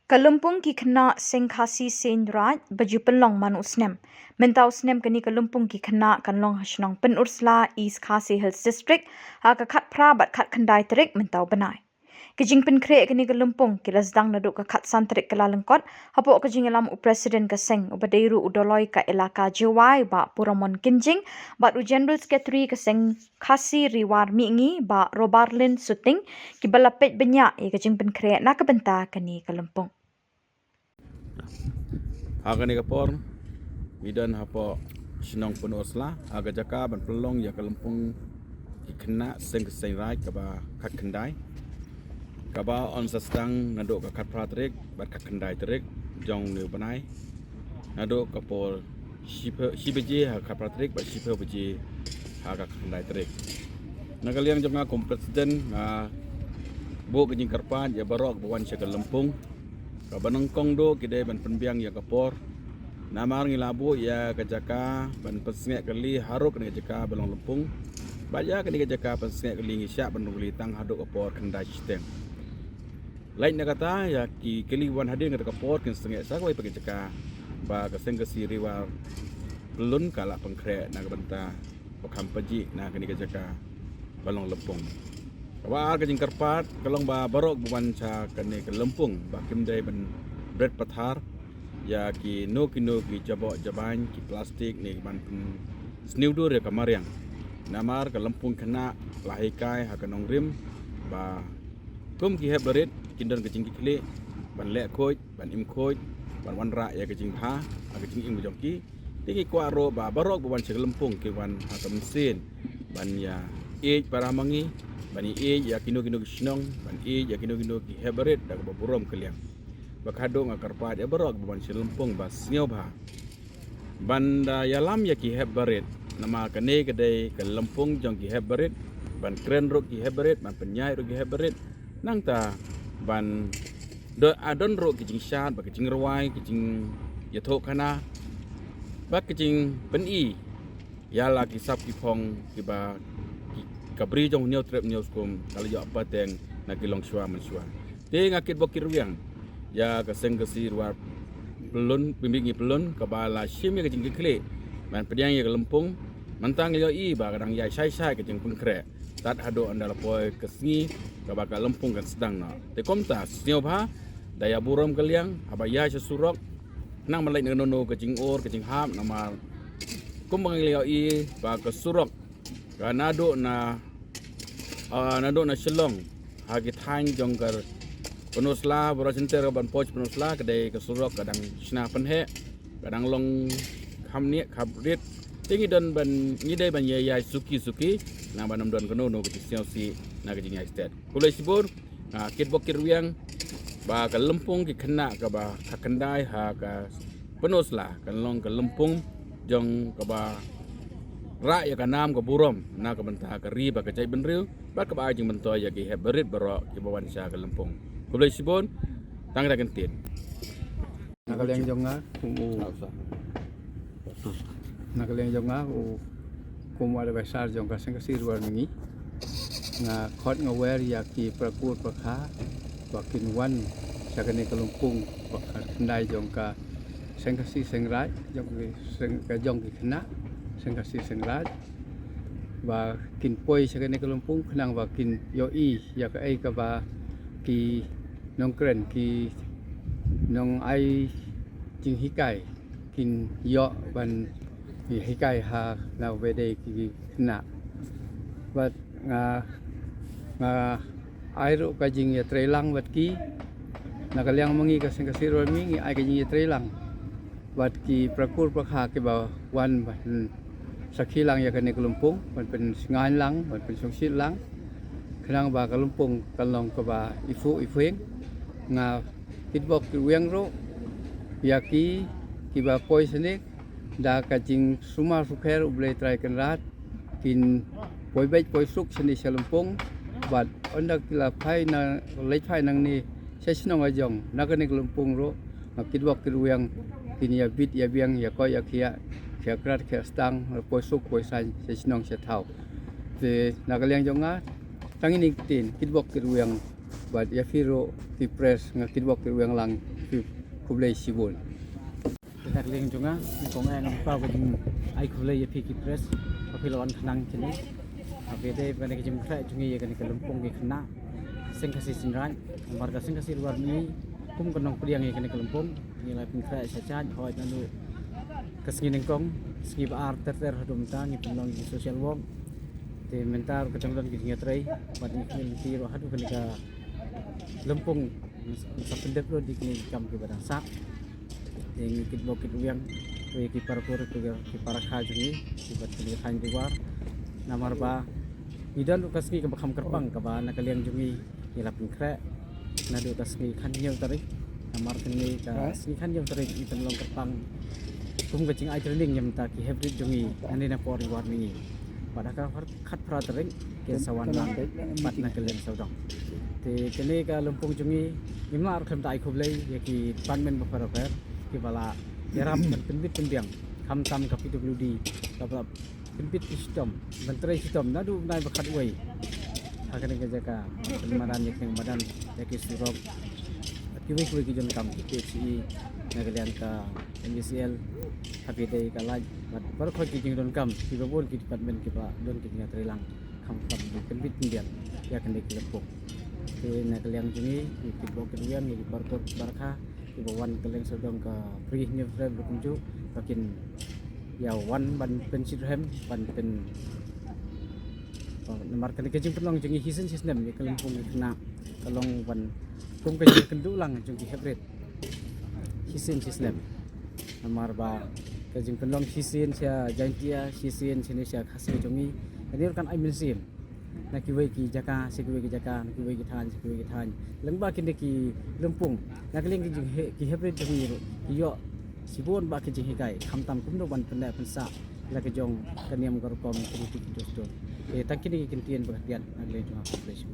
Kalumpung ki khana sengkhasi senraj baju penlong manu snem. Mentau snem kani kalumpung ki khana kanlong hasnong pen ursla East Khasi Hills District ha ka khat pra bat khat khandai terik mentau banai. Kijing pen kre kani kalumpung ki rasdang naduk ka khat san terik kala lengkot hapo kijing alam u presiden ka seng ubadeiru udoloi ka elaka jiwai ba puramon kinjing bat u general secretary ka seng khasi riwar mingi ba robarlin suting ki balapet benya e kijing pen kre na ka benta kani kalumpung. Aga ni kapor midan hapo sinong penosla aga jaka ban pelong ya kalempung ikena seng rai kaba kat kendai kaba on sastang nadok ka kat pratrik bat kat kendai trik jong new banai nadok kapol shibeji ha kat pratrik bat shipe beji ha kat kendai trik nagaliang jonga kom presiden bo kejing karpan ya barok bawan sekalempung kabanang kongdo kide ban penbiang ya kapor namar ngilabu ya kejaka ban pesngek kali haruk ni kejaka balong lempung baya kini kejaka pesngek kali ngisyak ban nuli tang haduk kapor kendai sistem lain nak kata ya ki kali wan hadir ngata kapor kin sengek sakwai pakai jaka ba keseng kesi riwar belun kala pengkrek nak benta pakam paji na kini kejaka balong lempung Wah kejing kerpat kalong ba barok bukan ca kene ke lempung ba kimdai ben bread pathar ya ki no ki jabok jaban ki plastik ni ban sniudur ya kamariang namar ke lempung kena lahikai ha kanong rim ba kum ki heberit kindon kejing kikle ban lek khoj ban im khoj ban wanra ya kejing ha kejing im joki tiki kwaro ba barok bukan ca lempung ki wan ha kamsin ban ya para mangi bani ya kino kisnong ban ya kino ki heberit dak baburom kaliang bakadong akarpat ya barok ban silempung bas nyoba banda yalam ya ki heberit nama kane kedai ke lempung jong ki heberit ban kren ro ki heberit ban penyai ro ki heberit nang ta ban do adon ro ki jing shat ba ki jing ruai ki jing yathok kana ba ki jing pen yala ki sap ki phong ki ba kabri jong nyau trep nyau skum kalau yo apa teng nak kilong shua mensua te ngakit bokir wiang ya kaseng kesi ruar pelun bimbingi pelun kabala shim ya kecing kle man pediang ya lempung mentang yo ba kadang ya sai kecing pengkre tat hado andal poi kesni kabaka lempung kan sedang na te komtas nyau ba daya burom kaliang abaya sesurok nang malai nono kecing kecing ham nama kumbang yo ba kesurok Kanado na Shillong hagi tang jongkar penusla berasenter ban poch penusla kedai kesurok kadang sna penhe kadang long kamni kabrit tingi don ban ngidai ban yai suki na banam don kono no kisiasi na kejing estate kulai sibur kit bokir wiang ba ka lempung ki kena ka ba kakendai ha ka penusla kan long ka lempung jong ka ba rak ya kanam ke burom na ke bentah ke riba ke cai benril ba ke bajing bentoy ya ki heberit barok ki bawan sya ke lempung kulai sibon tang da kentin nakaliang jonga kumu ada besar jong ka seng kasir war ngi nga khot nga wer ya ki prakur prakha wakin wan sya ke ni kelumpung pakha ndai jong ka seng kasih seng rai jong ki seng ka jong ki khna seng kasih seng raj và kin poi sa kene kelumpung khnang và kin yo ya ka ai ka ba ki nong kren ki nong ai jing hikai kin yo ban ki hikai ha na vede ki khna và nga ai ro ka jing ya trelang wat ki na kaliang mangi ka seng kasih ro mi ai ka jing ya trelang wat ki prakur prakha ke ba wan ban sakhi lang ya kene kelumpung man pen ngan lang man pen songsit lang khnang ba kelumpung kalong ka ba ifueng nga hitbok wiang ro yaki ki ba poisonik da ka jing suma sukher uble trai kan rat kin poi bai poi suk seni selumpung bat onda kila phai na lei phai nang ni sesnong ajong na kene kelumpung ro hitbok wiang kin ya bit ya biang ya ko ya khia krat stang posuk poisan sesnong setau te nakaliang jonga tangini tin kitbok kirwiang bat ya firo ti press ngakit wak ti yang lang fi kublai sibon tak leng junga kong ang pa ko jing ai khulai ya phiki press pa philon khnang chini abe de bane ke jim khra jungi ya kan kalumpung ke khna sengkasi sinran marga sengkasi luar ni kum kanong priang ya kan kalumpung ni la pin khra sa chan hoi nanu kasngi nengkong ski ba ar ter hadum ta ni penong social work te mentar ketanglan ki ngatrai bat ni ki ro hadu kan ka lempung sa pendep ro di ni kam ki badang sak yang ikut bokit uyang we ki parkur ki parakha jungi ki bat ki khan di war namar ba idan kasngi ka bakham kerpang ka ba nakaliang jungi ki lapin khra na do kasngi khan nyau tarik namar kini ka kasngi khan nyau tarik itam long kerpang kum kacing ai training nyam ta ki hybrid jungi ani na por war ni padaka khat pra tarik ki sawan lang pat nakaliang saudong te kene ka lumpung jungi imar kham tai khublai ya ki department ba paraper ki bala yaram kan penbit pendiang kham tam ka PWD ka ba penbit system menteri system nadu nai bakhat wei akan ke jaka pemadan yang badan yaki surok kiwi ki jon kam ki PCE nagalian ka MCL habide ka laj bar kho ki jing don kam ki babon ki department ki ba don ki ngatri lang kham tam di penbit pendiang ya kan ki lepok ke nagalian jungi ki bokit yang ki barkot barkha ki bawan keleng sedang ka free new frame berkunju makin ya wan ban pensirhem ban pen nomor kali kecing penong jungi hisen sistem ni kelempung kena kalong ban kum kecing kendulang jungi hybrid hisen sistem nomor ba kecing penong hisen sia jantia hisen sini sia khasi jungi ini kan ai minsim na kiwei ki jaka kiwei ki jaka kiwei ki than lengba kini ki lempung na keling ki hybrid jungi yo sibon ba ki jing hikai khamtam kumdo ban penda pensa la ke jong kaniam garkom kritik dosto tangkini ki kintian perhatian agle jong aplikasi